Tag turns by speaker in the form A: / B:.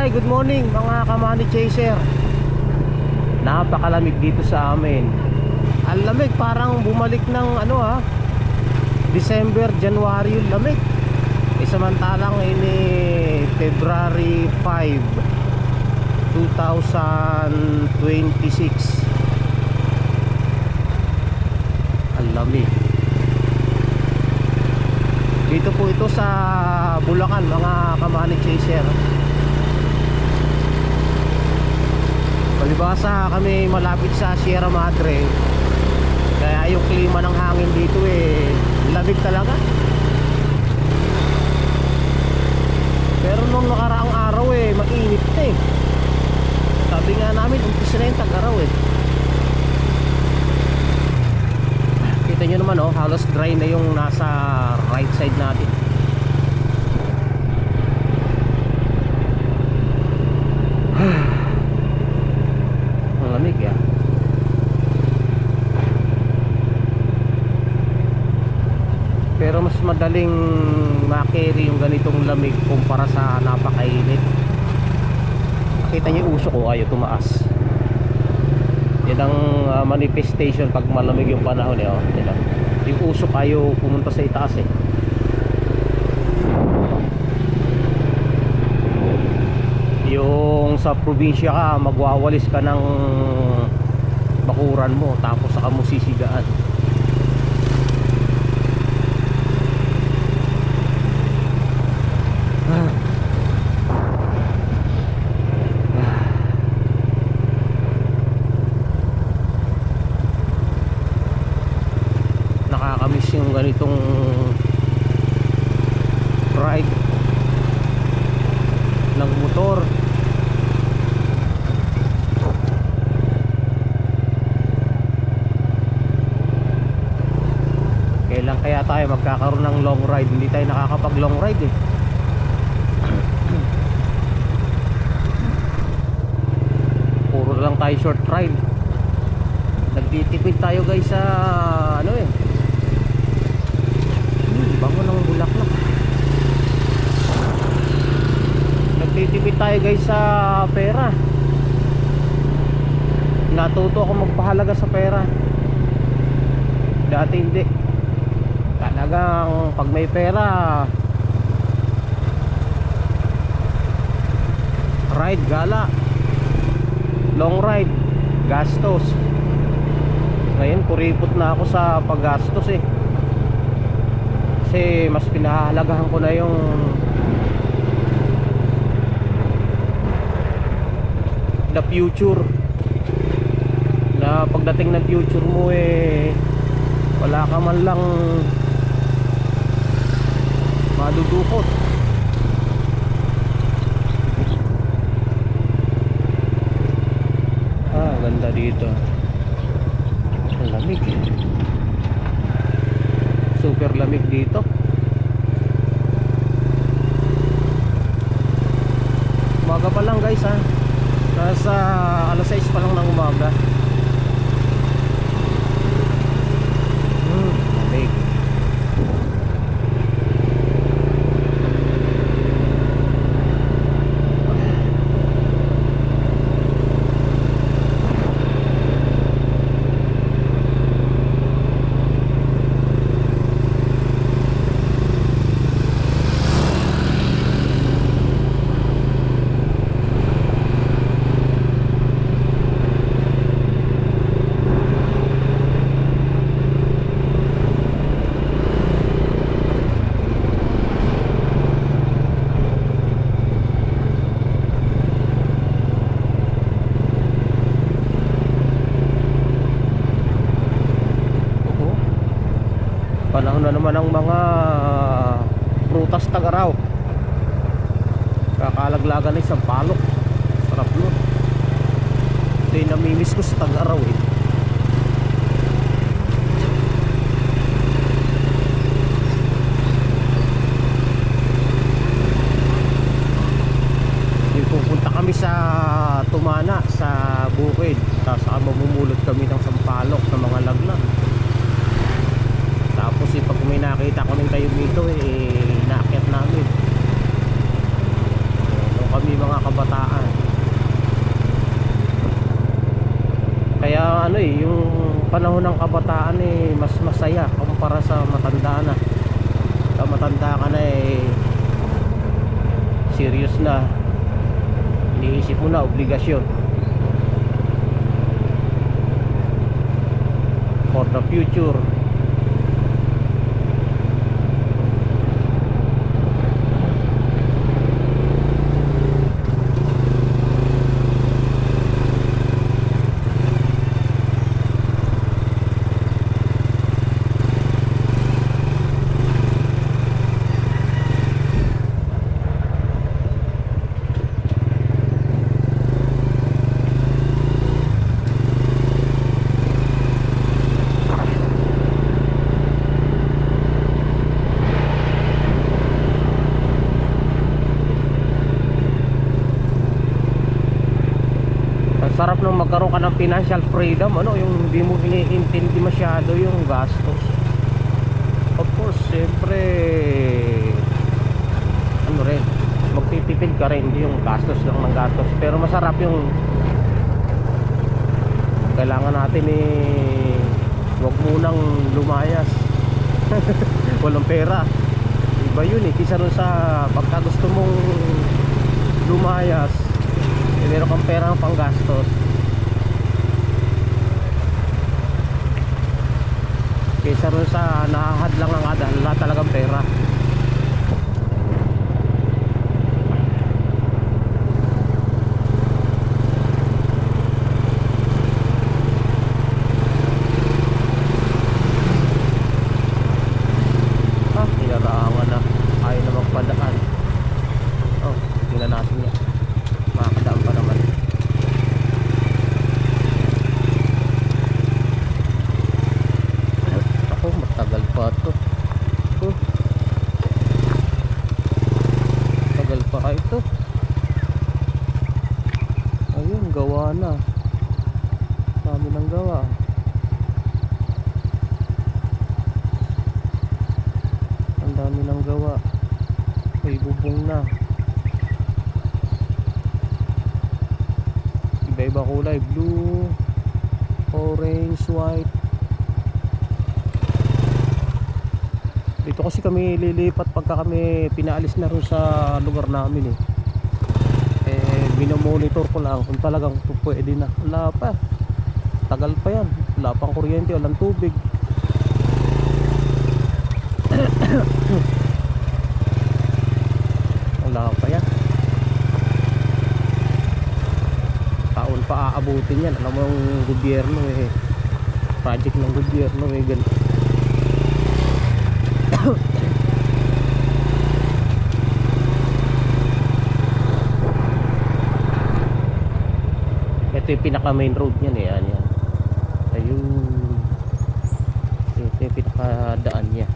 A: Hi, good morning mga ka-money chaser. Napakalamig dito sa amin. Ang lamig, parang bumalik ng December, January yung lamig. Samantalang ini February 5, 2026. Ang lamig. Dito po ito sa Bulacan mga ka-money chaser. Palibasa kami malapit sa Sierra Madre, kaya yung klima ng hangin dito lamig talaga. Pero nung nakaraang araw mainit na Sabi nga namin umpisa na yung tag-araw Kita nyo naman halos dry na yung nasa right side natin. Lamig pero mas madaling ma-carry yung ganitong lamig kumpara sa napakainit. Nakita niyo yung usok ko ayaw tumaas. Yan ang manifestation pag malamig yung panahon yung usok ayaw pumunta sa itaas Yung sa probinsya ka, magwawalis ka ng bakuran mo tapos saka mo sisigaan. Nakakamiss yung ganitong ride ng motor. Kailan kaya tayo magkakaroon ng long ride? Hindi tayo nakakapag long ride puro lang tayo short ride. Nagtitipid tayo guys sa bango ng bulaklak. Nagtitipid tayo guys sa pera. Natuto ako magpahalaga sa pera. Dati hindi. Talagang pag may pera, ride gala, long ride gastos. Ngayon kuripot na ako sa paggastos kasi mas pinahalagahan ko na yung the future. Na pagdating ng future mo wala ka man lang madudukot. Ganda dito. Ang lamig super lamig dito. Umaga pa lang guys nasa alas 6 pa lang ng umaga. Lamig. Panahon na naman ng mga prutas tag-araw. Kakalaglagan ng sampalok. Sarap nun. Ito yung namimiss ko sa tag-araw Yung pupunta kami sa Tumana, sa bukid, tapos mamumulot kami ng sampalok sa mga laglag. Tapos pag may nakita ko ng tayo dito inaakyat namin. Nung kami mga kabataan panahon ng kabataan mas masaya kumpara sa matanda na. Sa matanda ka na serious na, iniisip mo na obligasyon for the future. Sarap nung magkaroon ka ng financial freedom, yung hindi mo iniintindi masyado yung gastos. Of course, siyempre rin, magtitipid ka rin, hindi yung gastos lang ng gastos. Pero masarap yung kailangan natin wag munang lumayas. Walang pera, iba yun kisa rin sa pagka gusto mong lumayas, meron kang pera ng panggastos. Kaysa rin sa nakahadlang ang wala talagang pera. Tinaraangan na, ayaw na magpadaan. Tingnan natin niya, makakadaan pa naman. Ako, matagal pa to. Tagal pa ito. Ayun, gawa na. Dami ng gawa. Ang dami ng gawa. May bubong na. Iba-iba kulay, blue, orange, white. Dito kasi kami lilipat pagka kami pinaalis na rin sa lugar namin binomonitor ko lang kung talagang pwede na. Wala pa, tagal pa yan, wala pang kuryente, walang tubig. Wala pa yan, taon pa aabutin yan. Alam mo yung gobyerno project ng gobyerno ganun. Ito yung pinaka main road niyan yan. Ayun, ito yung pinaka daan niya.